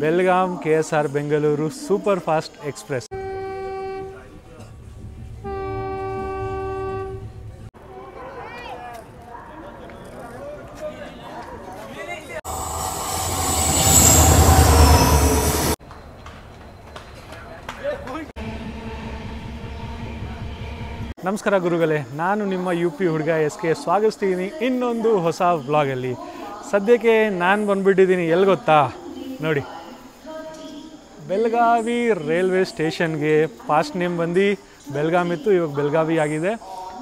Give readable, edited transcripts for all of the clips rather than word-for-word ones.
Belgaum KSR Bengaluru super fast express. ನಮಸ್ಕಾರ ಗುರುಗಳೇ, ನಾನು ನಿಮ್ಮ UP ಹುಡುಗ SK ಸ್ವಾಗತಿಸ್ತೀನಿ ಇನ್ನೊಂದು ಹೊಸ ವ್ಲಾಗಲ್ಲಿ. ಸದ್ಯಕ್ಕೆ ನಾನು ಬಂದುಬಿಟ್ಟಿದ್ದೀನಿ ಎಲ್ಲಿ ಗೊತ್ತಾ ನೋಡಿ, ಬೆಳಗಾವಿ ರೈಲ್ವೆ ಸ್ಟೇಷನ್ಗೆ. ಪಾಸ್ಟ್ ನೇಮ್ ಬಂದು ಬೆಳಗಾಂ ಇತ್ತು, ಇವಾಗ ಬೆಳಗಾವಿ ಆಗಿದೆ.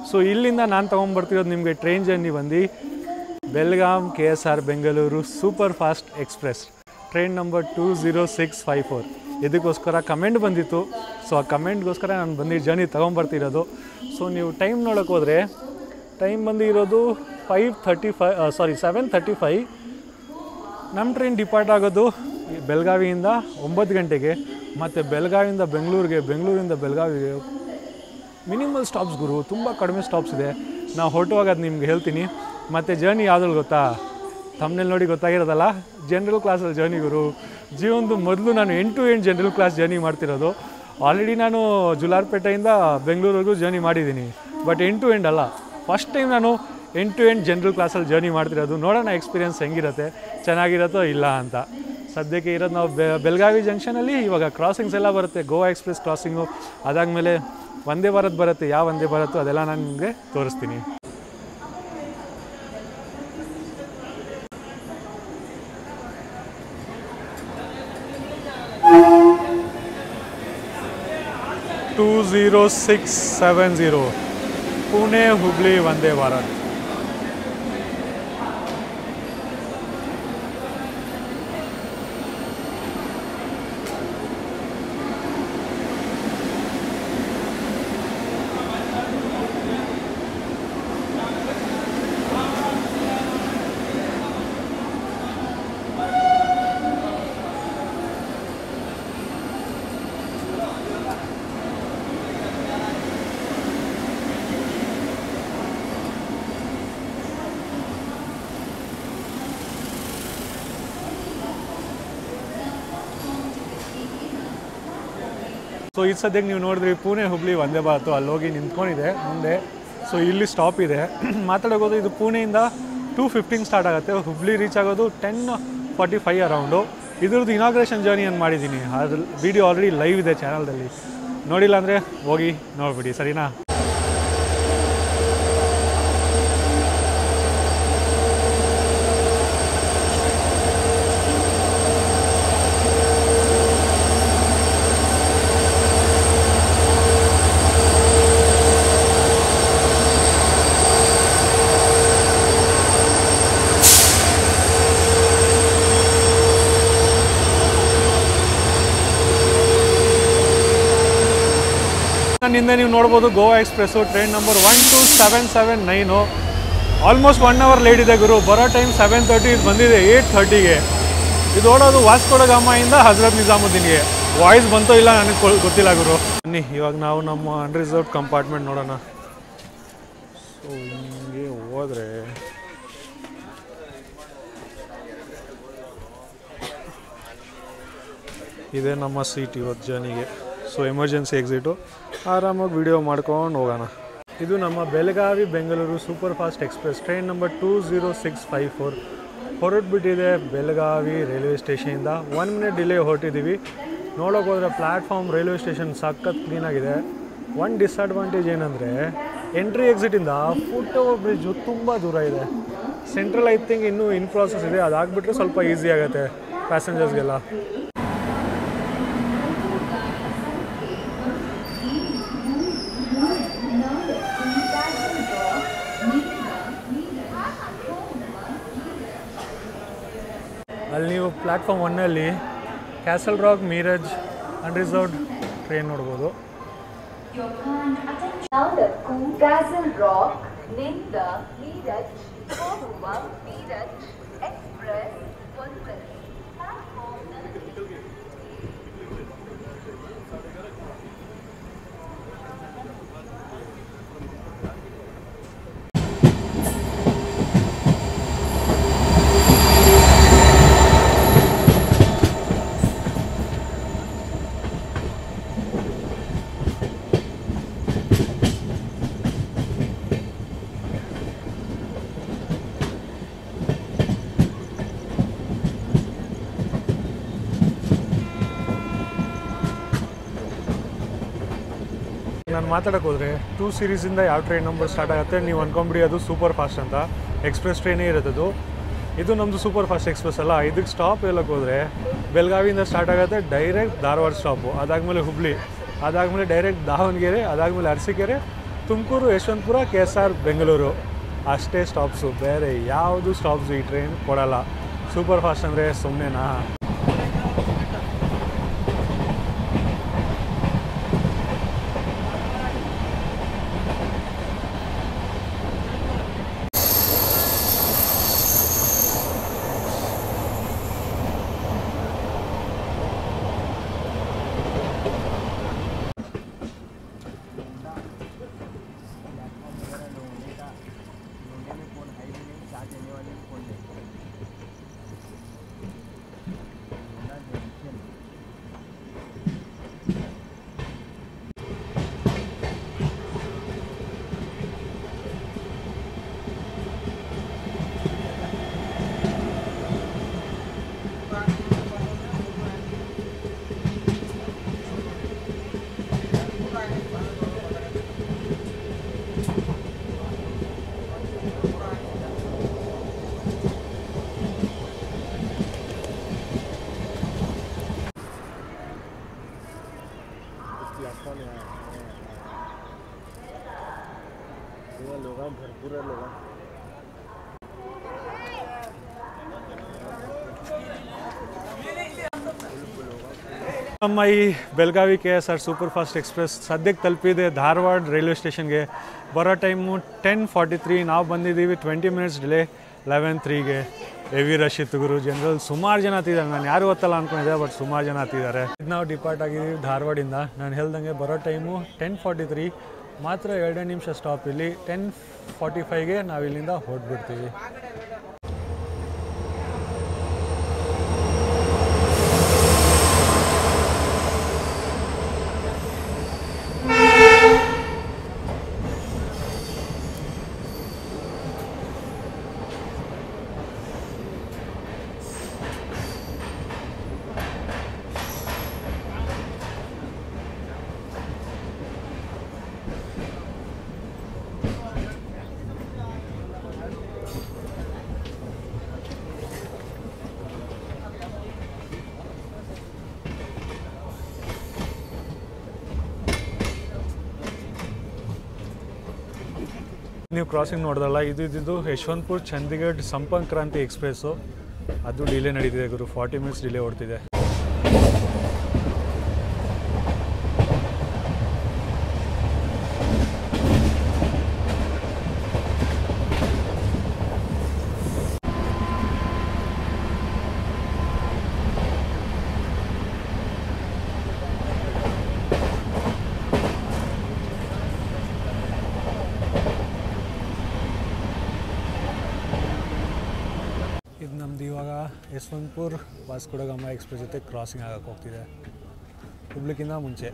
ಸೊ ಇಲ್ಲಿಂದ ನಾನು ತೊಗೊಂಬರ್ತಿರೋದು ನಿಮಗೆ ಟ್ರೈನ್ ಜರ್ನಿ ಬಂದು Belgaum KSR Bengaluru super fast express train number 20654. ಇದಕ್ಕೋಸ್ಕರ ಕಮೆಂಟ್ ಬಂದಿತ್ತು. ಸೊ ಆ ಕಮೆಂಟ್ಗೋಸ್ಕರ ನಾನು ಬಂದು ಜರ್ನಿ ತೊಗೊಂಬರ್ತಿರೋದು. ಸೊ ನೀವು ಟೈಮ್ ನೋಡೋಕೆ ಹೋದರೆ ಟೈಮ್ ಬಂದು ಇರೋದು 7:35. ನಮ್ಮ ಟ್ರೈನ್ ಡಿಪಾರ್ಟ್ ಆಗೋದು ಬೆಳಗಾವಿಯಿಂದ 9 ಗಂಟೆಗೆ. ಮತ್ತು ಬೆಳಗಾವಿಯಿಂದ ಬೆಂಗಳೂರಿಗೆ, ಬೆಂಗಳೂರಿಂದ ಬೆಳಗಾವಿಗೆ ಮಿನಿಮಲ್ ಸ್ಟಾಪ್ಸ್ ಗುರು, ತುಂಬ ಕಡಿಮೆ ಸ್ಟಾಪ್ಸ್ ಇದೆ. ನಾವು ಹೊರಟುವಾಗ ಅದು ನಿಮ್ಗೆ ಹೇಳ್ತೀನಿ. ಮತ್ತು ಜರ್ನಿ ಯಾವುದ್ರಲ್ಲಿ ಗೊತ್ತಾ, ತಮ್ಮನೇಲಿ ನೋಡಿ ಗೊತ್ತಾಗಿರೋದಲ್ಲ, ಜನರಲ್ ಕ್ಲಾಸಲ್ಲಿ ಜರ್ನಿ ಗುರು. ಜೀವನದ ಮೊದಲು ನಾನು 8 to 8 ಜನರಲ್ ಕ್ಲಾಸ್ ಜರ್ನಿ ಮಾಡ್ತಿರೋದು. ಆಲ್ರೆಡಿ ನಾನು ಜುಲಾರ್ಪೇಟೆಯಿಂದ ಬೆಂಗಳೂರಿಗೂ ಜರ್ನಿ ಮಾಡಿದ್ದೀನಿ, ಬಟ್ 8 to 8 ಅಲ್ಲ, ಫಸ್ಟ್ ಟೈಮ್ ನಾನು 8 to 8 ಜನರಲ್ ಕ್ಲಾಸಲ್ಲಿ ಜರ್ನಿ ಮಾಡ್ತಿರೋದು. ನೋಡೋಣ ಎಕ್ಸ್ಪೀರಿಯನ್ಸ್ ಹೆಂಗಿರುತ್ತೆ, ಚೆನ್ನಾಗಿರುತ್ತೋ ಇಲ್ಲ ಅಂತ. ಸದ್ಯಕ್ಕೆ ಇರೋದು ನಾವು ಬೆಳಗಾವಿ ಜಂಕ್ಷನಲ್ಲಿ. ಇವಾಗ ಕ್ರಾಸಿಂಗ್ಸ್ ಎಲ್ಲ ಬರುತ್ತೆ, ಗೋವಾ ಎಕ್ಸ್ಪ್ರೆಸ್ ಕ್ರಾಸಿಂಗು, ಅದಾದಮೇಲೆ ವಂದೇ ಭಾರತ್ ಬರುತ್ತೆ. ಯಾವ ವಂದೇ ಭಾರತ್ತು ಅದೆಲ್ಲ ನಾನು ನಿಮಗೆ ತೋರಿಸ್ತೀನಿ. (2067) ಪುಣೆ ಹುಬ್ಳಿ ವಂದೇ ಭಾರತ್. ಸೊ ಇದು ಸದ್ಯಕ್ಕೆ ನೀವು ನೋಡಿದ್ರಿ ಪುಣೆ ಹುಬ್ಳಿ ವಂದೇ ಭಾರತು. ಅಲ್ಲಿ ಹೋಗಿ ನಿಂತ್ಕೊಂಡಿದೆ ಮುಂದೆ. ಸೊ ಇಲ್ಲಿ ಸ್ಟಾಪ್ ಇದೆ. ಮಾತಾಡೋದು ಇದು ಪುಣೆಯಿಂದ 2:15 ಸ್ಟಾರ್ಟ್ ಆಗುತ್ತೆ. ಹುಬ್ಳಿ ರೀಚ್ ಆಗೋದು 10:45 ಅರೌಂಡು. ಇದ್ರದ್ದು ಇನಾಗ್ರೇಷನ್ ಜರ್ನಿ ಅಂತ ಮಾಡಿದ್ದೀನಿ. ಅದ್ರ ವಿಡಿಯೋ ಆಲ್ರೆಡಿ ಲೈವ್ ಇದೆ ಚಾನಲ್ದಲ್ಲಿ, ನೋಡಿಲ್ಲ ಅಂದರೆ ಹೋಗಿ ನೋಡಿಬಿಡಿ, ಸರಿನಾ? ನನ್ನಿಂದ ನೀವು ನೋಡ್ಬೋದು Goa express train number 12779. Almost 1 hour late ಇದೆ ಗುರು. ಬರೋ ಟೈಮ್ 7:30, ಇದು ಬಂದಿದೆ 8:30ಗೆ. ಇದು ಓಡೋದು ವಾಸ್ಕೋ ಡ ಗಾಮಾಯಿಂದ ಹಜರತ್ ನಿಜಾಮುದ್ದೀನ್ಗೆ. ವಾಯ್ಸ್ ಬಂತೋ ಇಲ್ಲ ನನಗೆ ಗೊತ್ತಿಲ್ಲ ಗುರು. ಬನ್ನಿ ಇವಾಗ ನಾವು ನಮ್ಮ ಅನ್ರಿಸರ್ವ್ಡ್ ಕಂಪಾರ್ಟ್ಮೆಂಟ್ ನೋಡೋಣ. ಸೊ ಹಿಂಗೆ ಹೋದರೆ ಇದೇ ನಮ್ಮ ಸೀಟ್ ಇವತ್ತು ಜರ್ನಿಗೆ. ಸೊ ಎಮರ್ಜೆನ್ಸಿ ಎಕ್ಸಿಟು, ಆರಾಮಾಗಿ ವಿಡಿಯೋ ಮಾಡ್ಕೊಂಡು ಹೋಗೋಣ. ಇದು ನಮ್ಮ Belagavi Bengaluru super fast express train number 20654 ಹೊರಟ್ಬಿಟ್ಟಿದೆ ಬೆಳಗಾವಿ ರೈಲ್ವೆ ಸ್ಟೇಷನಿಂದ. 1 minute ಡಿಲೇ ಹೊರಟಿದ್ದೀವಿ. ನೋಡೋಕೆ ಹೋದರೆ ಪ್ಲ್ಯಾಟ್ಫಾರ್ಮ್ ರೈಲ್ವೆ ಸ್ಟೇಷನ್ ಸಖತ್ ಕ್ಲೀನಾಗಿದೆ. ಒಂದು ಡಿಸ್ಅಡ್ವಾಂಟೇಜ್ ಏನಂದರೆ ಎಂಟ್ರಿ ಎಕ್ಸಿಟಿಂದ ಫುಟ್ ಓವರ್ ಬ್ರಿಡ್ಜು ತುಂಬ ದೂರ ಇದೆ. ಸೆಂಟ್ರಲ್ ಐ ಥಿಂಕ್ ಇನ್ನೂ ಇನ್ ಪ್ರಾಸೆಸ್ ಇದೆ, ಅದಾಗ್ಬಿಟ್ರೆ ಸ್ವಲ್ಪ ಈಸಿ ಆಗುತ್ತೆ ಪ್ಯಾಸೆಂಜರ್ಸ್ಗೆಲ್ಲ. ಅಲ್ಲಿ ನೀವು ಪ್ಲ್ಯಾಟ್ಫಾರ್ಮ್ 1ನಲ್ಲಿ ಕ್ಯಾಸಲ್ ರಾಕ್, ಮೀರಜ್ ಅನ್ರಿಸರ್ವ್ಡ್ ಟ್ರೈನ್ ನೋಡ್ಬೋದು. ಕ್ಯಾಸಲ್ ರಾಕ್ ನಿಂದ ಮೀರಜ್ ಹೋಗುವ ಮೀರಜ್ ಎಕ್ಸ್ಪ್ರೆಸ್ 1 ನಾನು ಮಾತಾಡೋಕೆ ಹೋದರೆ 2 ಸೀರೀಸಿಂದ ಯಾವ ಟ್ರೈನ್ ನಂಬರ್ ಸ್ಟಾರ್ಟ್ ಆಗುತ್ತೆ ನೀವು ಅಂದ್ಕೊಂಬಿಡಿ ಅದು ಸೂಪರ್ ಫಾಸ್ಟ್ ಅಂತ. ಎಕ್ಸ್ಪ್ರೆಸ್ ಟ್ರೈನೇ ಇರುತ್ತದು. ಇದು ನಮ್ಮದು ಸೂಪರ್ ಫಾಸ್ಟ್ ಎಕ್ಸ್ಪ್ರೆಸ್ ಅಲ್ಲ. ಇದಕ್ಕೆ ಸ್ಟಾಪ್ ಹೇಳೋಕ್ಕೆ ಹೋದರೆ ಬೆಳಗಾವಿಯಿಂದ ಸ್ಟಾರ್ಟ್ ಆಗುತ್ತೆ, ಡೈರೆಕ್ಟ್ ಧಾರವಾಡ ಸ್ಟಾಪು, ಅದಾದಮೇಲೆ ಹುಬ್ಳಿ, ಅದಾದಮೇಲೆ ಡೈರೆಕ್ಟ್ ದಾವಣಗೆರೆ, ಅದಾದಮೇಲೆ ಅರಸೀಕೆರೆ, ತುಮಕೂರು, ಯಶವಂತಪುರ, KSR, ಬೆಂಗಳೂರು ಅಷ್ಟೇ ಸ್ಟಾಪ್ಸು. ಬೇರೆ ಯಾವುದು ಸ್ಟಾಪ್ಸು ಈ ಟ್ರೈನ್ ಕೊಡಲ್ಲ. ಸೂಪರ್ ಫಾಸ್ಟ್ ಅಂದರೆ ಸುಮ್ಮನೆನಾ? ನಮ್ಮ ಈ Belagavi KSR super fast express ಸದ್ಯಕ್ಕೆ ತಲುಪಿದೆ ಧಾರವಾಡ ರೈಲ್ವೆ ಸ್ಟೇಷನ್ಗೆ. ಬರೋ ಟೈಮು 10:43. ನಾವು ಬಂದಿದ್ದೀವಿ 20 ಮಿನಿಟ್ಸ್ ಡಿಲೇ 11:03ಗೆ. ಹೆವಿ ರಶ್ ಇತ್ತು ಗುರು. ಜನರಲ್ ಸುಮಾರು ಜನ ಹತ್ತಿದ್ದಾರೆ. ನಾನು ಯಾರು ಗೊತ್ತಲ್ಲ ಅಂದ್ಕೊಂಡಿದ್ದೆ, ಬಟ್ ಸುಮಾರು ಜನ ಹತ್ತಿದ್ದಾರೆ. ಇದು ನಾವು ಡಿಪಾರ್ಟ್ ಆಗಿದ್ದೀವಿ ಧಾರವಾಡಿಂದ. ನಾನು ಹೇಳ್ದಂಗೆ ಬರೋ ಟೈಮು 10:43. ಮಾತ್ರ 2 ನಿಮಿಷ ಸ್ಟಾಪ್. ಇಲ್ಲಿ 10:45ಗೆ ನಾವು ಇಲ್ಲಿಂದ ಹೊರಟ್ಬಿಡ್ತೀವಿ. ನೀವು ಕ್ರಾಸಿಂಗ್ ನೋಡಿದ್ರಲ್ಲ, ಇದು ಯಶವಂತಪುರ ಚಂಡೀಗಢ ಸಂಪರ್ಕ್ ಕ್ರಾಂತಿ ಎಕ್ಸ್ಪ್ರೆಸ್ಸು. ಅದು ಡಿಲೇ ನಡೀತಿದೆ ಗುರು. 40 ಮಿನಿಟ್ಸ್ ಡಿಲೇ ಓಡ್ತಿದೆ. ಇದು ನಮ್ದು ಇವಾಗ ಯಶವಂತಪುರ ವಾಸ್ಕೋ ಡ ಗಾಮಾ ಎಕ್ಸ್ಪ್ರೆಸ್ ಜೊತೆ ಕ್ರಾಸಿಂಗ್ ಆಗಕ್ಕೆ ಹೋಗ್ತಿದೆ ಹುಬ್ಳಿಗಿಂತ ಮುಂಚೆ.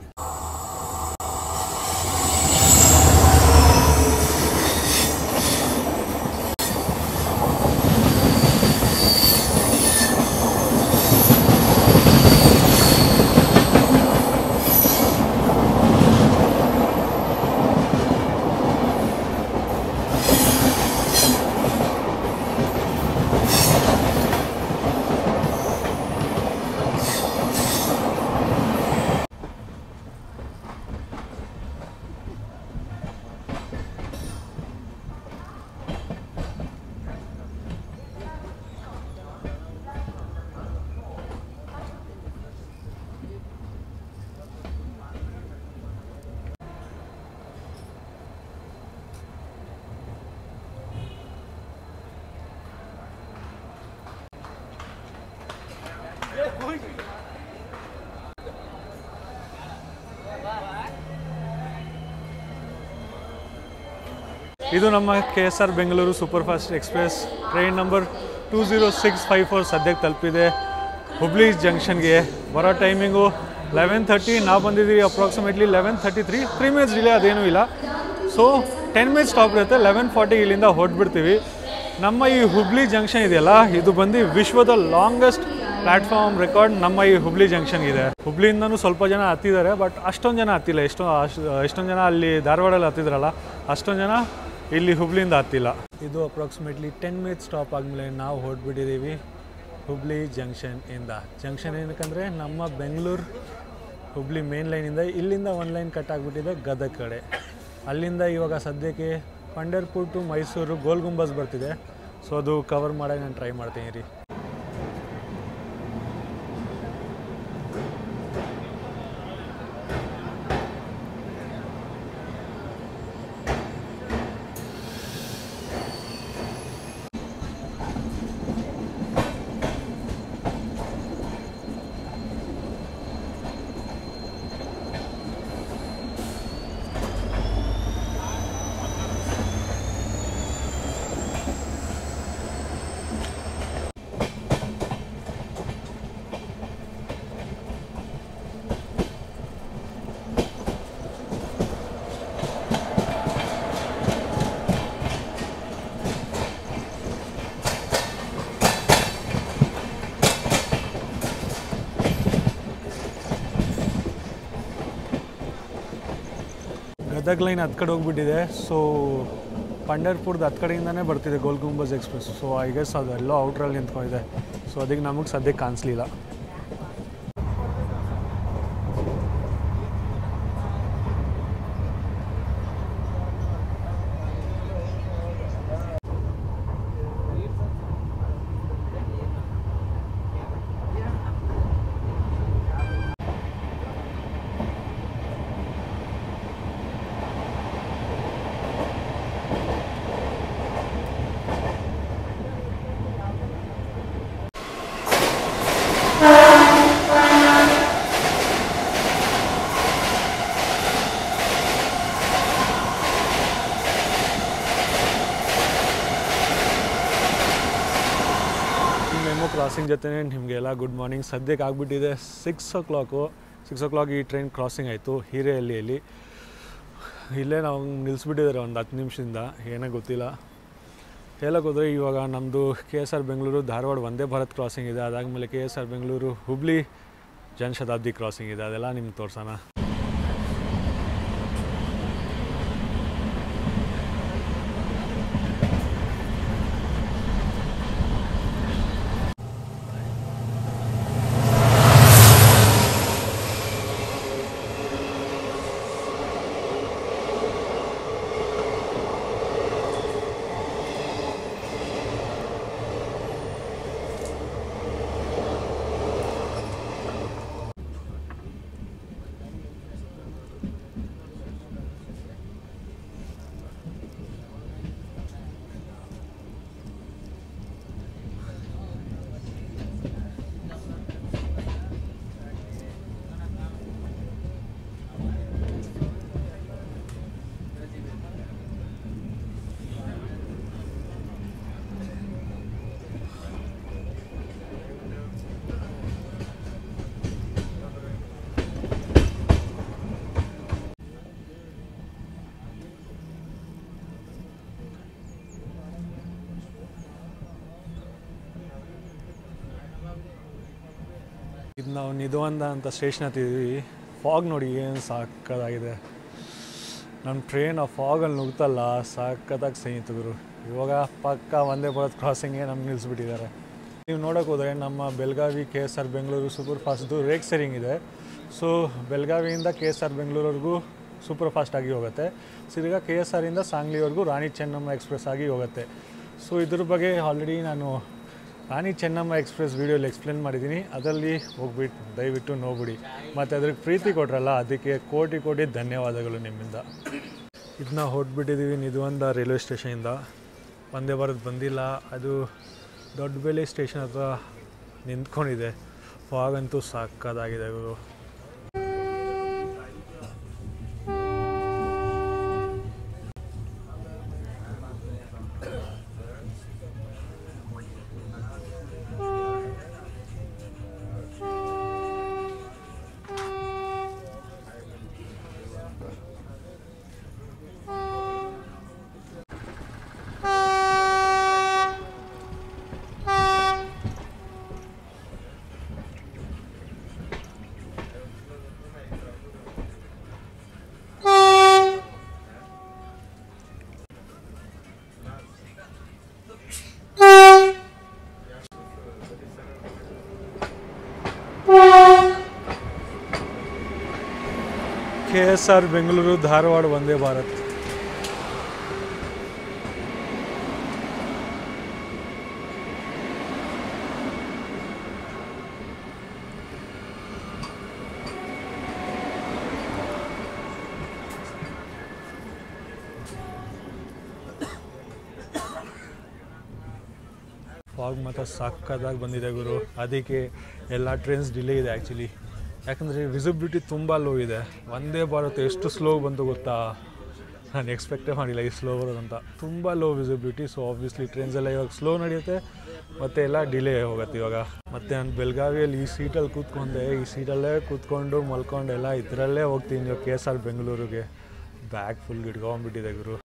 ಇದು ನಮ್ಮ KSR Bengaluru super fast express train number 20654 ಸದ್ಯಕ್ಕೆ ತಲುಪಿದೆ ಹುಬ್ಳಿ ಜಂಕ್ಷನ್ಗೆ. ಬರೋ ಟೈಮಿಂಗು 11:30. ನಾವು ಬಂದಿದ್ದೀವಿ ಅಪ್ರಾಕ್ಸಿಮೇಟ್ಲಿ 11:33. 3 ಮಿನಿಟ್ಸ್ ಡಿಲೇ ಅದೇನೂ ಇಲ್ಲ. ಸೊ 10 ಮಿನಿಟ್ಸ್ ಸ್ಟಾಪ್ ಇರುತ್ತೆ. 11:40 ಇಲ್ಲಿಂದ ಹೊರಟ್ಬಿಡ್ತೀವಿ. ನಮ್ಮ ಈ ಹುಬ್ಳಿ ಜಂಕ್ಷನ್ ಇದೆಯಲ್ಲ, ಇದು ಬಂದು ವಿಶ್ವದ ಲಾಂಗೆಸ್ಟ್ ಪ್ಲ್ಯಾಟ್ಫಾರ್ಮ್ ರೆಕಾರ್ಡ್ ನಮ್ಮ ಈ ಹುಬ್ಳಿ ಜಂಕ್ಷನ್ ಇದೆ. ಹುಬ್ಳಿಯಿಂದನೂ ಸ್ವಲ್ಪ ಜನ ಹತ್ತಿದ್ದಾರೆ, ಬಟ್ ಅಷ್ಟೊಂದು ಜನ ಹತ್ತಿಲ್ಲ. ಎಷ್ಟೊಂದು ಜನ ಅಲ್ಲಿ ಧಾರವಾಡಲ್ಲಿ ಹತ್ತಿದ್ರಲ್ಲ, ಅಷ್ಟೊಂದು ಜನ ಇಲ್ಲಿ ಹುಬ್ಳಿಯಿಂದ ಹತ್ತಿಲ್ಲ. ಇದು ಅಪ್ರಾಕ್ಸಿಮೇಟ್ಲಿ 10 ಮಿನಿಟ್ಸ್ ಸ್ಟಾಪ್ ಆದಮೇಲೆ ನಾವು ಹೊರಟ್ಬಿಟ್ಟಿದ್ದೀವಿ ಹುಬ್ಳಿ ಜಂಕ್ಷನಿಂದ. ಜಂಕ್ಷನ್ ಏನಕ್ಕಂದರೆ ನಮ್ಮ ಬೆಂಗಳೂರು ಹುಬ್ಳಿ ಮೇನ್ ಲೈನಿಂದ ಇಲ್ಲಿಂದ ಒಂದು ಲೈನ್ ಕಟ್ ಆಗಿಬಿಟ್ಟಿದೆ ಗದಗ ಕಡೆ. ಅಲ್ಲಿಂದ ಇವಾಗ ಸದ್ಯಕ್ಕೆ ಪಂಡರ್ಪುರ್ ಟು ಮೈಸೂರು ಗೋಲ್ ಗುಂಬಜ್ ಬರ್ತಿದೆ. ಸೊ ಅದು ಕವರ್ ಮಾಡೋಕ್ಕೆ ನಾನು ಟ್ರೈ ಮಾಡ್ತೀನಿ ರೀ. ಗದಗ ಲೈನ್ ಹತ್ತು ಕಡೆ ಹೋಗ್ಬಿಟ್ಟಿದೆ. ಸೊ ಪಂಡರ್ಪುರ್ದು ಹತ್ತು ಕಡೆಯಿಂದನೇ ಬರ್ತಿದೆ Gol Gumbaz express. So I guess ಅದೆಲ್ಲೋ ಔಟ್ರಲ್ಲಿ ನಿಂತ್ಕೊಂಡಿದೆ. ಸೊ ಅದಕ್ಕೆ ನಮಗೆ ಸದ್ಯಕ್ಕೆ ಕಾಣಿಸ್ಲಿಲ್ಲ. ಕ್ರಾಸಿಂಗ್ ಜೊತೆ ನಿಮಗೆಲ್ಲ ಗುಡ್ ಮಾರ್ನಿಂಗ್. ಸದ್ಯಕ್ಕೆ ಆಗಿಬಿಟ್ಟಿದೆ 6 o'clock. ಈ ಟ್ರೈನ್ ಕ್ರಾಸಿಂಗ್ ಆಯಿತು ಹಿರೇಹಳ್ಳಿಯಲ್ಲಿ. ಇಲ್ಲೇ ನಾವು ನಿಲ್ಲಿಸ್ಬಿಟ್ಟಿದ್ದಾರೆ ಒಂದು 10 ನಿಮಿಷದಿಂದ, ಏನೋ ಗೊತ್ತಿಲ್ಲ. ಹೇಳಕ್ಕೆ ಹೋದರೆ ಇವಾಗ ನಮ್ಮದು KSR ಬೆಂಗಳೂರು ಧಾರವಾಡ ವಂದೇ ಭಾರತ್ ಕ್ರಾಸಿಂಗ್ ಇದೆ. ಅದಾದಮೇಲೆ KSR ಬೆಂಗಳೂರು ಹುಬ್ಳಿ ಜನಶತಾಬ್ದಿ ಕ್ರಾಸಿಂಗ್ ಇದೆ. ಅದೆಲ್ಲ ನಿಮ್ಗೆ ತೋರ್ಸೋಣ. ಇದು ನಾವು ನಿಧುವಂದ ಅಂತ ಸ್ಟೇಷನ್ ಹತ್ತಿದ್ದೀವಿ. ಫಾಗ್ ನೋಡಿ ಏನು ಸಾಕದಾಗಿದೆ. ನಮ್ಮ ಟ್ರೈನ್ ಆ ಫಾಗಲ್ಲಿ ನುಗ್ತಲ್ಲ, ಸಾಕದಾಗಿ ಸೈನಿತರು. ಇವಾಗ ಪಕ್ಕ ವಂದೇ ಭಾರತ್ ಕ್ರಾಸಿಂಗೇ ನಮ್ಗೆ ನಿಲ್ಲಿಸ್ಬಿಟ್ಟಿದ್ದಾರೆ. ನೀವು ನೋಡೋಕೆ ಹೋದರೆ ನಮ್ಮ ಬೆಳಗಾವಿ KSR ಬೆಂಗಳೂರು ಸೂಪರ್ ಫಾಸ್ಟ್ದು ರೇಕ್ ಸರಿಂಗ್ ಇದೆ. ಸೊ ಬೆಳಗಾವಿಯಿಂದ KSR ಬೆಂಗಳೂರವರೆಗೂ ಸೂಪರ್ ಫಾಸ್ಟಾಗಿ ಹೋಗುತ್ತೆ. ಸಿರ್ಗ KSRಯಿಂದ ಸಾಂಗ್ಲಿವರೆಗೂ ರಾಣಿ ಚೆನ್ನಮ್ಮ ಎಕ್ಸ್ಪ್ರೆಸ್ ಆಗಿ ಹೋಗುತ್ತೆ. ಸೊ ಇದ್ರ ಬಗ್ಗೆ ಆಲ್ರೆಡಿ ನಾನು ರಾಣಿ ಚೆನ್ನಮ್ಮ ಎಕ್ಸ್ಪ್ರೆಸ್ ವೀಡಿಯೋಲಿ ಎಕ್ಸ್ಪ್ಲೇನ್ ಮಾಡಿದ್ದೀನಿ. ಅದರಲ್ಲಿ ಹೋಗ್ಬಿಟ್ಟು ದಯವಿಟ್ಟು ನೋಡ್ಬಿಡಿ. ಮತ್ತು ಅದ್ರಿಗೆ ಪ್ರೀತಿ ಕೊಟ್ರಲ್ಲ, ಅದಕ್ಕೆ ಕೋಟಿ ಧನ್ಯವಾದಗಳು ನಿಮ್ಮಿಂದ. ಇದನ್ನ ಹೊರಟ್ಬಿಟ್ಟಿದ್ದೀವಿ ನಿಧುವಂದ ರೈಲ್ವೆ ಸ್ಟೇಷನಿಂದ. ವಂದೇ ಭಾರತ್ ಬಂದಿಲ್ಲ, ಅದು ದೊಡ್ಡಬೆಲೆ ಸ್ಟೇಷನ್ ಹತ್ರ ನಿಂತ್ಕೊಂಡಿದೆ. ಫಾಗಂತೂ ಸಾಕಾಗಿದೆ ಇವರು. KSR ಬೆಂಗಳೂರು ಧಾರವಾಡ ವಂದೇ ಭಾರತ್. ಫಾಗ್ ಮಾತ್ರ ಸಕ್ಕದಾಗಿ ಬಂದಿದೆ ಗುರು. ಅದಕ್ಕೆ ಎಲ್ಲ ಟ್ರೈನ್ಸ್ ಡಿಲೇ ಇದೆ ಆ್ಯಕ್ಚುಲಿ. ಯಾಕಂದರೆ ವಿಸಿಬಿಲಿಟಿ ತುಂಬ ಲೋ ಇದೆ. ವಂದೇ ಭಾರತ್ ಎಷ್ಟು ಸ್ಲೋ ಬಂತು ಗೊತ್ತಾ? ನಾನು ಎಕ್ಸ್ಪೆಕ್ಟೇ ಮಾಡಿಲ್ಲ ಈ ಸ್ಲೋ ಬರೋದಂತ. ತುಂಬ low visibility. So obviously trains ಎಲ್ಲ ಇವಾಗ ಸ್ಲೋ ನಡೆಯುತ್ತೆ ಮತ್ತು ಎಲ್ಲ ಡಿಲೇ ಹೋಗುತ್ತೆ ಇವಾಗ. ಮತ್ತು ನಾನು ಬೆಳಗಾವಿಯಲ್ಲಿ ಈ ಸೀಟಲ್ಲಿ ಕೂತ್ಕೊಂಡೆ. ಈ ಸೀಟಲ್ಲೇ ಕೂತ್ಕೊಂಡು ಮಲ್ಕೊಂಡು ಎಲ್ಲ ಇದರಲ್ಲೇ ಹೋಗ್ತೀನಿ ಇವಾಗ KSR ಬೆಂಗಳೂರಿಗೆ. ಬ್ಯಾಗ್ ಫುಲ್ ಇಟ್ಕೊಂಡ್ಬಿಟ್ಟಿದೆ ಗುರು.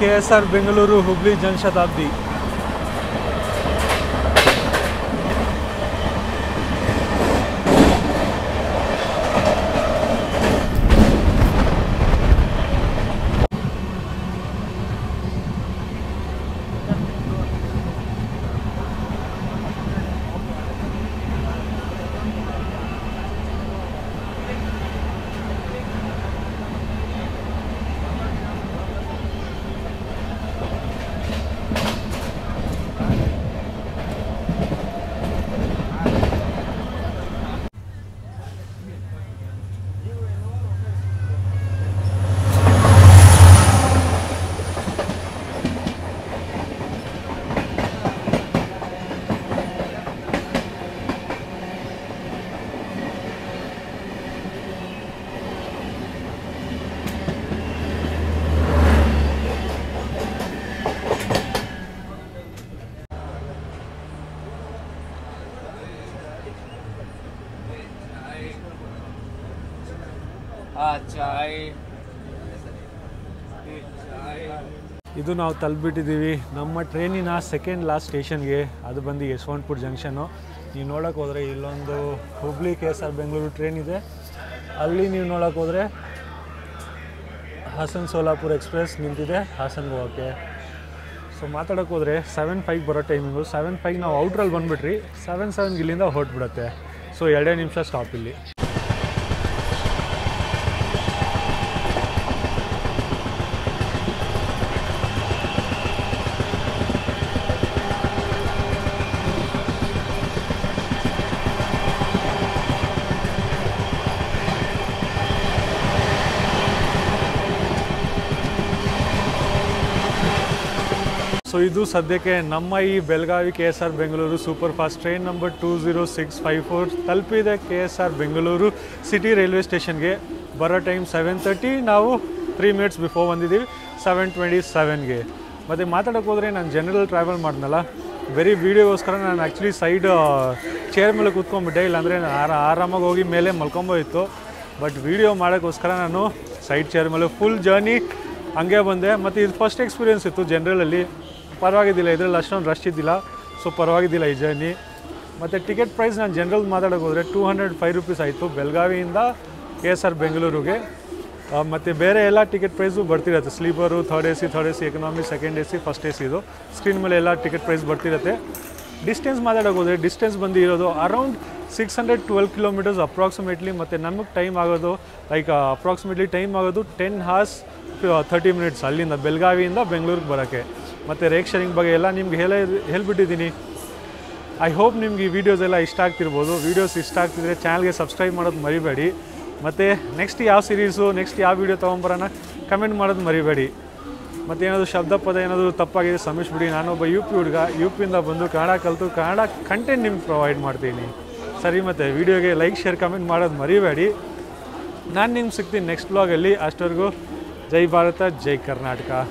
KSR ಬೆಂಗಳೂರು ಹುಬ್ಳಿ ಜನಶತಾಬ್ದಿ. ಇದು ನಾವು ತಲುಪಿಟ್ಟಿದ್ದೀವಿ ನಮ್ಮ ಟ್ರೈನಿನ ಸೆಕೆಂಡ್ ಲಾಸ್ಟ್ ಸ್ಟೇಷನ್ಗೆ. ಅದು ಬಂದು ಯಶವಂತಪುರ ಜಂಕ್ಷನ್ನು. ನೀವು ನೋಡೋಕೆ ಹೋದರೆ ಇಲ್ಲೊಂದು ಹುಬ್ಳಿ KSR ಬೆಂಗಳೂರು ಟ್ರೈನ್ ಇದೆ. ಅಲ್ಲಿ ನೀವು ನೋಡೋಕೆ ಹೋದರೆ ಹಾಸನ್ ಸೋಲಾಪುರ ಎಕ್ಸ್ಪ್ರೆಸ್ ನಿಂತಿದೆ ಹಾಸನ್ಗೆ ಹೋಗೋಕ್ಕೆ. ಸೊ ಮಾತಾಡೋಕೆ ಹೋದರೆ 7:05 ಬರೋ ಟೈಮಿಂಗು. 7:05 ನಾವು ಔಟ್ರಲ್ಲಿ ಬಂದುಬಿಟ್ರಿ. 7:07 ಇಲ್ಲಿಂದ ಹೊರಟ್ಬಿಡುತ್ತೆ. ಸೊ 2 ನಿಮಿಷ ಸ್ಟಾಪ್ ಇಲ್ಲಿ. ಸೊ ಇದು ಸದ್ಯಕ್ಕೆ ನಮ್ಮ ಈ Belagavi KSR Bengaluru super fast train number 20654 ತಲುಪಿದೆ KSR ಬೆಂಗಳೂರು ಸಿಟಿ ರೈಲ್ವೆ ಸ್ಟೇಷನ್ಗೆ. ಬರೋ ಟೈಮ್ 7:30. ನಾವು 3 ಮಿನಿಟ್ಸ್ ಬಿಫೋರ್ ಬಂದಿದ್ದೀವಿ 7:27ಗೆ. ಮತ್ತು ಮಾತಾಡೋಕೆ ಹೋದರೆ ನಾನು ಜನರಲ್ ಟ್ರಾವೆಲ್ ಮಾಡಿದ್ನಲ್ಲ, ಬರೀ ವೀಡಿಯೋಗೋಸ್ಕರ ನಾನು ಆ್ಯಕ್ಚುಲಿ ಸೈಡ್ ಚೇರ್ ಮೇಲೆ ಕೂತ್ಕೊಂಡ್ಬಿಟ್ಟೆ. ಇಲ್ಲಾಂದರೆ ಆರಾಮಾಗಿ ಹೋಗಿ ಮೇಲೆ ಮಲ್ಕೊಂಬೋಯಿತ್ತು. ಬಟ್ ವೀಡಿಯೋ ಮಾಡೋಕ್ಕೋಸ್ಕರ ನಾನು ಸೈಡ್ ಚೇರ್ ಮೇಲೆ ಫುಲ್ ಜರ್ನಿ ಹಂಗೆ ಬಂದೆ. ಮತ್ತು ಇದು ಫಸ್ಟ್ ಎಕ್ಸ್ಪೀರಿಯೆನ್ಸ್ ಇತ್ತು ಜನರಲಲ್ಲಿ. ಪರವಾಗಿದ್ದಿಲ್ಲ, ಇದರಲ್ಲಿ ಅಷ್ಟೊಂದು ರಶ್ ಇದ್ದಿಲ್ಲ. ಸೊ ಪರವಾಗಿದ್ದಿಲ್ಲ ಈ ಜರ್ನಿ. ಮತ್ತು ಟಿಕೆಟ್ ಪ್ರೈಸ್ ನಾನು ಜನರಲ್ ಮಾತಾಡೋಕೆ ಹೋದರೆ 205 ರೂಪೀಸ್ ಆಯಿತು ಬೆಳಗಾವಿಯಿಂದ KSR ಬೆಂಗಳೂರಿಗೆ. ಮತ್ತು ಬೇರೆ ಎಲ್ಲ ಟಿಕೆಟ್ ಪ್ರೈಸು ಬರ್ತಿರುತ್ತೆ. Sleeper, third AC economy, second AC, first AC. ಇದು ಸ್ಕ್ರೀನ್ ಮೇಲೆ ಎಲ್ಲ ಟಿಕೆಟ್ ಪ್ರೈಸ್ ಬರ್ತಿರುತ್ತೆ. ಡಿಸ್ಟೆನ್ಸ್ ಮಾತಾಡೋಕೆ ಹೋದರೆ ಡಿಸ್ಟೆನ್ಸ್ ಬಂದು ಇರೋದು ಅರೌಂಡ್ 612 ಕಿಲೋಮೀಟರ್ಸ್ ಅಪ್ರಾಕ್ಸಿಮೇಟ್ಲಿ. ಮತ್ತು ನಮಗೆ ಟೈಮ್ ಆಗೋದು ಅಪ್ರಾಕ್ಸಿಮೇಟ್ಲಿ ಟೈಮ್ ಆಗೋದು 10 hours 30 minutes ಅಲ್ಲಿಂದ ಬೆಳಗಾವಿಯಿಂದ ಬೆಂಗಳೂರಿಗೆ ಬರೋಕ್ಕೆ. ಮತ್ತು ರೇಕ್ ಶೇರಿಂಗ್ ಬಗ್ಗೆ ಎಲ್ಲ ನಿಮ್ಗೆ ಹೇಳ್ಬಿಟ್ಟಿದ್ದೀನಿ. ಐ ಹೋಪ್ ನಿಮ್ಗೆ ಈ ವೀಡಿಯೋಸ್ ಎಲ್ಲ ಇಷ್ಟ ಆಗ್ತಿರ್ಬೋದು. ವೀಡಿಯೋಸ್ ಇಷ್ಟ ಆಗ್ತಿದ್ರೆ ಚಾನಲ್ಗೆ ಸಬ್ಸ್ಕ್ರೈಬ್ ಮಾಡೋದು ಮರಿಬೇಡಿ. ಮತ್ತು ನೆಕ್ಸ್ಟ್ ಯಾವ ಸೀರೀಸು, ನೆಕ್ಸ್ಟ್ ಯಾವ ವೀಡಿಯೋ ತೊಗೊಂಬರೋಣ ಕಮೆಂಟ್ ಮಾಡೋದು ಮರಿಬೇಡಿ. ಮತ್ತು ಏನಾದರೂ ಶಬ್ದ ಪದ ಏನಾದರೂ ತಪ್ಪಾಗಿದೆ ಕ್ಷಮಿಸ್ಬಿಡಿ. ನಾನೊಬ್ಬ UP ಹುಡುಗ, UPಯಿಂದ ಬಂದು ಕನ್ನಡ ಕಲಿತು ಕನ್ನಡ ಕಂಟೆಂಟ್ ನಿಮ್ಗೆ ಪ್ರೊವೈಡ್ ಮಾಡ್ತೀನಿ. ಸರಿ, ಮತ್ತು ವೀಡಿಯೋಗೆ ಲೈಕ್, ಶೇರ್, ಕಮೆಂಟ್ ಮಾಡೋದು ಮರಿಬೇಡಿ. ನಾನು ನಿಮ್ಗೆ ಸಿಗ್ತೀನಿ ನೆಕ್ಸ್ಟ್ ಬ್ಲಾಗಲ್ಲಿ. ಅಷ್ಟವರೆಗೂ ಜೈ ಭಾರತ, ಜೈ ಕರ್ನಾಟಕ.